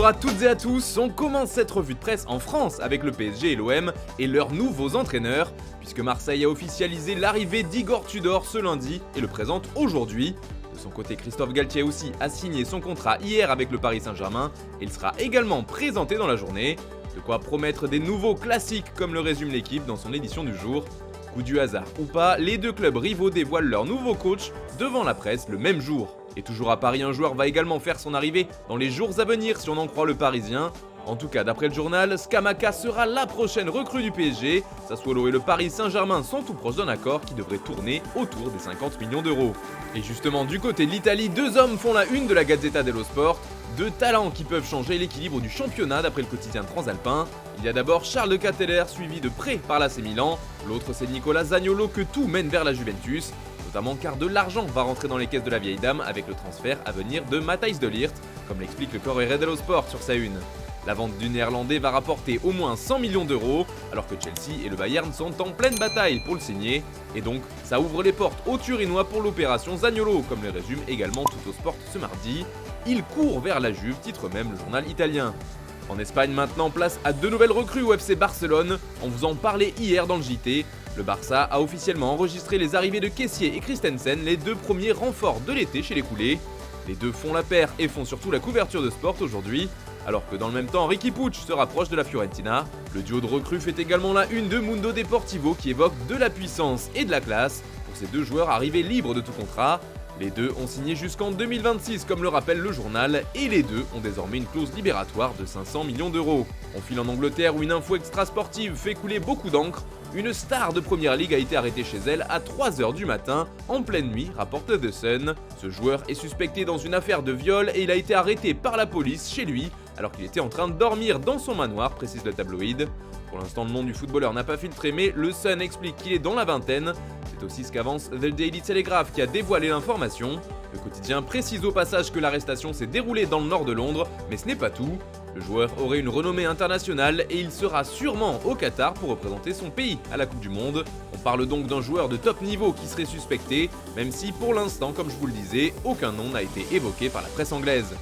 à toutes et à tous, on commence cette revue de presse en France avec le PSG et l'OM et leurs nouveaux entraîneurs, puisque Marseille a officialisé l'arrivée d'Igor Tudor ce lundi et le présente aujourd'hui. De son côté, Christophe Galtier aussi a signé son contrat hier avec le Paris Saint-Germain et il sera également présenté dans la journée. De quoi promettre des nouveaux classiques comme le résume l'équipe dans son édition du jour. Coup du hasard ou pas, les deux clubs rivaux dévoilent leur nouveau coach devant la presse le même jour. Et toujours à Paris, un joueur va également faire son arrivée dans les jours à venir si on en croit le Parisien. En tout cas, d'après le journal, Scamacca sera la prochaine recrue du PSG. Sassuolo et le Paris Saint-Germain sont tout proches d'un accord qui devrait tourner autour des 50 millions d'euros. Et justement, du côté de l'Italie, deux hommes font la une de la Gazzetta dello Sport. Deux talents qui peuvent changer l'équilibre du championnat d'après le quotidien transalpin. Il y a d'abord Charles de Ketteler suivi de près par l'AC Milan. L'autre c'est Nicolas Zaniolo que tout mène vers la Juventus. Notamment car de l'argent va rentrer dans les caisses de la vieille dame avec le transfert à venir de Matthijs de Ligt, comme l'explique le Corriere dello Sport sur sa une. La vente du néerlandais va rapporter au moins 100 millions d'euros, alors que Chelsea et le Bayern sont en pleine bataille pour le signer. Et donc, ça ouvre les portes aux Turinois pour l'opération Zaniolo, comme le résume également Tuttosport ce mardi. Il court vers la Juve, titre même le journal italien. En Espagne maintenant, place à deux nouvelles recrues au FC Barcelone. On vous en parlait hier dans le JT. Le Barça a officiellement enregistré les arrivées de Kessié et Christensen, les deux premiers renforts de l'été chez les coulés. Les deux font la paire et font surtout la couverture de Sport aujourd'hui. Alors que dans le même temps, Riqui Puig se rapproche de la Fiorentina. Le duo de recrues fait également la une de Mundo Deportivo qui évoque de la puissance et de la classe pour ces deux joueurs arrivés libres de tout contrat. Les deux ont signé jusqu'en 2026 comme le rappelle le journal et les deux ont désormais une clause libératoire de 500 millions d'euros. On file en Angleterre où une info extra-sportive fait couler beaucoup d'encre. Une star de Première Ligue a été arrêtée chez elle à 3h du matin, en pleine nuit, rapporte The Sun. Ce joueur est suspecté dans une affaire de viol et il a été arrêté par la police chez lui alors qu'il était en train de dormir dans son manoir, précise le tabloïd. Pour l'instant, le nom du footballeur n'a pas filtré, mais le Sun explique qu'il est dans la vingtaine. C'est aussi ce qu'avance The Daily Telegraph qui a dévoilé l'information. Le quotidien précise au passage que l'arrestation s'est déroulée dans le nord de Londres, mais ce n'est pas tout. Le joueur aurait une renommée internationale et il sera sûrement au Qatar pour représenter son pays à la Coupe du Monde. On parle donc d'un joueur de top niveau qui serait suspecté, même si pour l'instant, comme je vous le disais, aucun nom n'a été évoqué par la presse anglaise.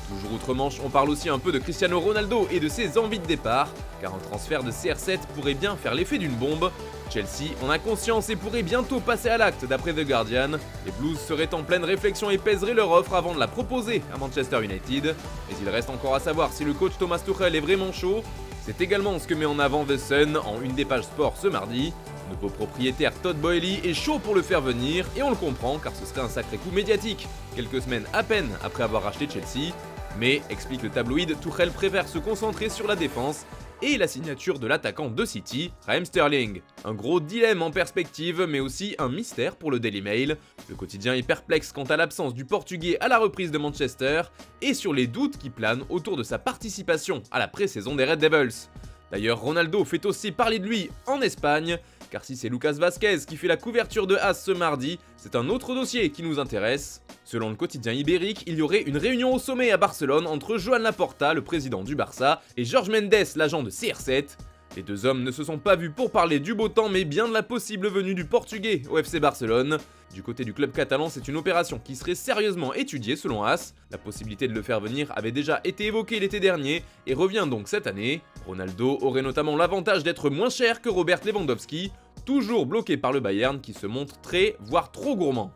Toujours outre-Manche, on parle aussi un peu de Cristiano Ronaldo et de ses envies de départ, car un transfert de CR7 pourrait bien faire l'effet d'une bombe. Chelsea en a conscience et pourrait bientôt passer à l'acte d'après The Guardian. Les Blues seraient en pleine réflexion et pèseraient leur offre avant de la proposer à Manchester United. Mais il reste encore à savoir si le coach Thomas Tuchel est vraiment chaud. C'est également ce que met en avant The Sun en une des pages sport ce mardi. Le nouveau propriétaire Todd Boehly est chaud pour le faire venir et on le comprend car ce serait un sacré coup médiatique. Quelques semaines à peine après avoir racheté Chelsea. Mais, explique le tabloïd, Tuchel préfère se concentrer sur la défense et la signature de l'attaquant de City, Raheem Sterling. Un gros dilemme en perspective, mais aussi un mystère pour le Daily Mail. Le quotidien est perplexe quant à l'absence du Portugais à la reprise de Manchester et sur les doutes qui planent autour de sa participation à la pré-saison des Red Devils. D'ailleurs, Ronaldo fait aussi parler de lui en Espagne, car si c'est Lucas Vazquez qui fait la couverture de As ce mardi, c'est un autre dossier qui nous intéresse. Selon le quotidien ibérique, il y aurait une réunion au sommet à Barcelone entre Joan Laporta, le président du Barça, et Jorge Mendes, l'agent de CR7. Les deux hommes ne se sont pas vus pour parler du beau temps, mais bien de la possible venue du Portugais au FC Barcelone. Du côté du club catalan, c'est une opération qui serait sérieusement étudiée selon As. La possibilité de le faire venir avait déjà été évoquée l'été dernier et revient donc cette année. Ronaldo aurait notamment l'avantage d'être moins cher que Robert Lewandowski, toujours bloqué par le Bayern qui se montre très, voire trop gourmand.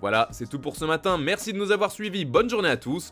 Voilà, c'est tout pour ce matin, merci de nous avoir suivis, bonne journée à tous.